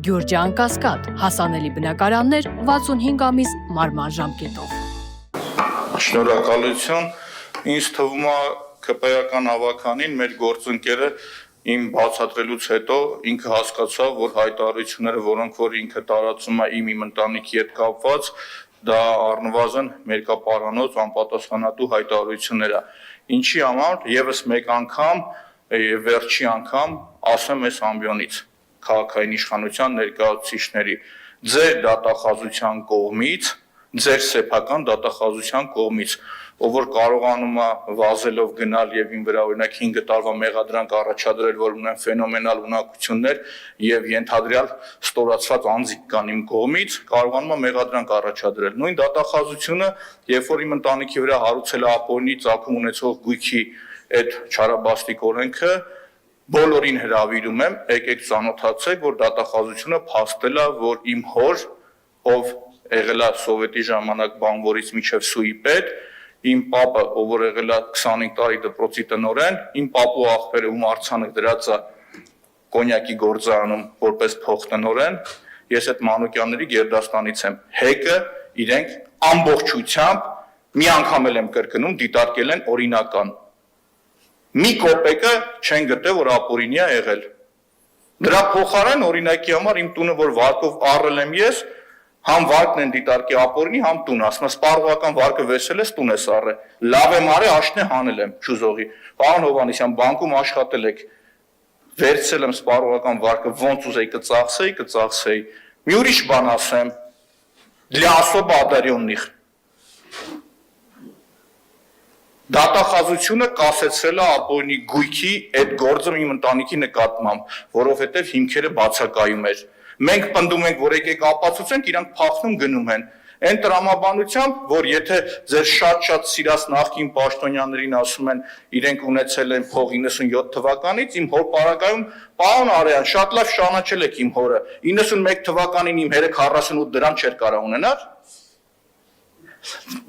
Գյուրջան Կասկադ, հասանելի բնակարաններ 65 ամիս մարման ժամկետով։ Շնորհակալություն, ինձ թվում է ԿՊ-ական հավաքանին մեր գործընկերը իմ բացատրելուց հետո ինքը հասկացավ, որ հայտարարությունները, որոնք որ ինքը տարածում է իմ ընտանիքի հետ կապված, դա առնվազն մերկապարանոց անպատասխանատու հայտարարություններ է։ Ինչի համար եւս մեկ անգամ վերջի անգամ ասեմ այս ամբիոնից քաղաքային իշխանության ներկայացուցիչների ձեր դատախազության կողմից, ձեր սեփական դատախազության կողմից, ով որ կարողանում է վազելով գնալ եւ ին վրա օրինակ 5 տարվա մեղադրանք առաջադրել, որ ունեն ֆենոմենալ ունակություններ եւ ենթադրյալ ստորացված անձիկ կան իմ կողմից, կարողանում է մեղադրանք առաջադրել։ Նույն դատախազությունը, երբ որ իմ ընտանիքի վրա հարուցել է ապօրինի ծագում ունեցող գույքի այդ չարաբաստիկ օրենքը, բոլորին հրավիրում եմ, եկեք ծանոթացեք, որ դատախազությունը փաստել է, որ իմ հոր, ով եղել է սովետի ժամանակ բանվորից մինչև սուի պետ, իմ պապը, ով որ եղել է 25 տարի դպրոցի տնօրեն, իմ պապու աղբերը ում արձանը դրած է կոնյակի գործարանում որպես փոխտնօրեն, ես այդ Մանուկյանների գերդաստանից եմ։ Հեկը իրենք ամբողջությամբ մի անգամ եմ կրկնում դիտարկել են օրինական։ Մի կոպեկը չեն գտել, որ ապօրինի է եղել։ Դրա փոխարեն օրինակի համար իմ տունը, որ վարկով առել եմ ես, համ վարկն են դիտարկի ապօրինի, համ տուն, ասում եմ, սպառողական վարկը վերցել ես, տուն ես առել։ Լավ եմ արել, աշնե հանել եմ, չուզողի։ Պարոն Հովհաննիսյան, բանկում աշխատել եք, վերցել եմ սպառողական վարկը, ոնց ուզեի կծախսեի։ Մի ուրիշ բան ասեմ, для особо одаренных։ Դատախազությունը կասեցրել է ապօրինի գույքի այդ գործը իմ ընտանիքի նկատմամբ, որովհետև հիմքերը բացակայում էր։ Մենք պնդում ենք, որ եկեք ապացուցենք, իրանք փախնում գնում են։ Այն տրամաբանությամբ, որ եթե ձեր շատ սիրած նախկին պաշտոնյաներին ասում են, իրենք ունեցել են փող 97 թվականից, իմ հոր պարագայում, պարոն Արեյան, շատ լավ շանաչել եք իմ հորը, 91 թվականին իմ հերը 48 դրամ չէր կարող ունենալ։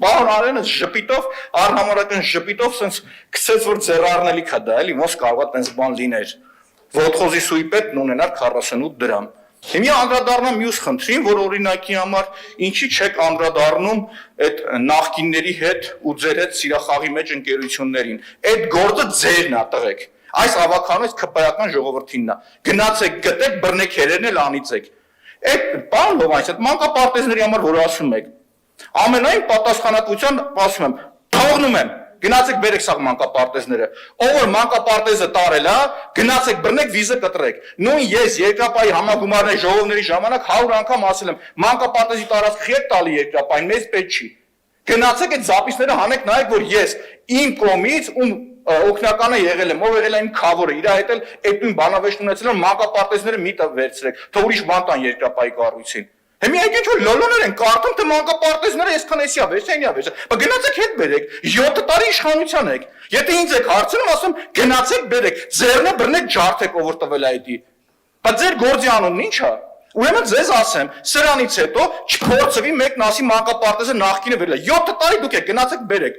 Պարոն Արենը ժպիտով, առհամարական ժպիտով սենց գցեց, որ ձեռառնելիք է դա, էլի, ոնց կարող է տենց բան լիներ։ Ոտխոզի սուի պետն ունենար 48 դրամ։ Հիմա անդրադառնամ մյուս խնդրին, որ օրինակի համար ինչի չեք անդրադառնում այդ նախկինների հետ ու ձեր հետ սիրախաղի մեջ ընկերություններին։ Այդ գործը ձերն է, տղեկ։ Այս ավականից ԿՊ-ական ժողովրդինն է։ Գնացեք, գտեք, բռնեք հերերն էլ անիծեք։ Այդ պարոն Հովհաննիսյան, այդ մանկապարտեզների համար որ ասում եք, ամենայն պատասխանատվության ասում եմ, թողնում եմ, գնացեք բերեք սաղ մանկապարտեզները, ով որ մանկապարտեզը տարել է, գնացեք բռնեք վիզը կտրեք։ Նույն ես երկրապահի համագումարների ժողովների ժամանակ 100 անգամ ասել եմ, մանկապարտեզի տարածքը եք տալի երկրապահին, մեզ պետք չի։ Գնացեք այդ զապիսները հանեք, նայեք, որ ես իմ կողմից ում օգնականը եղել եմ, ով եղել է իմ քավորը, իր հետ էլ այդ նույն բանավեճն ունեցել եմ, մանկապարտեզները մի տեղ վերցրեք, թող ուրիշ բան տան երկրապահի կառույցին։ Հիմա եկեք որ լոլոներ են կարդում, թե մանկապարտեզները այսքան էսիա վերցնիա վերջ։ Բայց գնացեք հետ բերեք, 7 տարի իշխանության եք։ Եթե ինձ եք հարցնում, ասում գնացեք բերեք, ձեռնը բռնեք ջարդեք, ով որ տվել է այդի։ Բայց ձեր գործի անունն ի՞նչ է։ Ուրեմն ձեզ ասեմ, սրանից հետո չփորձվի մեկն ասի մանկապարտեզը նախկինը վերել է։ 7 տարի դուք եք գնացեք բերեք։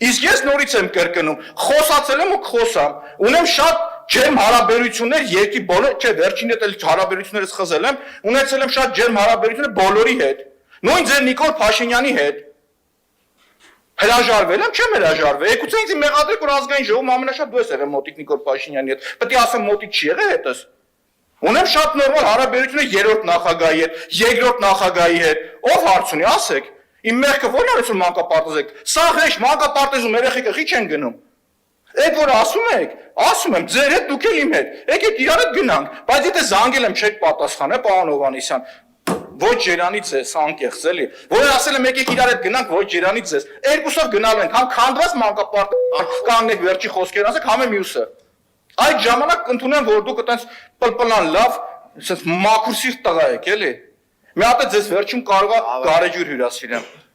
Իսկ ես նորից եմ կրկնում, խոսացել եմ ու խոսամ։ Ունեմ շատ ջերմ հարաբերություններ երկի բոլոր, չէ, վերջին հետ էլ հարաբերություններս խզել եմ, ունեցել եմ շատ ջերմ հարաբերություններ բոլորի հետ։ Նույն ձեր Նիկոլ Փաշինյանի հետ։ Հրաժարվել եմ, չեմ հրաժարվել։ Եկուցե ինձ մեղադրեք, որ ազգային ժողովում ամենաշատ դու ես եղել մոտիկ Նիկոլ Փաշինյանի հետ։ Պետք է ասեմ մոտիկ չի եղել հետս։ Ունեմ շատ նորմալ հարաբերություններ երրորդ նախագահի հետ, երկրորդ նախագահի հետ։ Ով հարց ունի, ասեք։ Իմ մեղքը ո՞րն արեցու մանկապարտեզեք։ Սա հեշ մանկապարտեզում երեխեքը խի չեն գնում։ Այդ որ ասում եք, ասում եմ, ձեր հետ դուք էլ իմ հետ, եկեք իրար հետ գնանք, բայց եթե զանգել եմ չեք պատասխան, պարոն Հովհաննիսյան, ոչ ջերանից ես, անկեղծ էլի, որ ասել եմ եկեք իրար հետ գնանք, ոչ ջերանից ես, երկուսով գնալու ենք, համ քանդված մանկապարտեզ, կանգնեք վերջի խոսքերն ասեք, համ է մյուսը։ Այդ ժամանակ կընդունեմ, որ դուք այտենց պլպլան լավ, ասես մաքուր սիրտ տղա եք, էլի։ Մի հատ է ձեզ վերջում կարող է գարեջուր հյուրասիրեմ։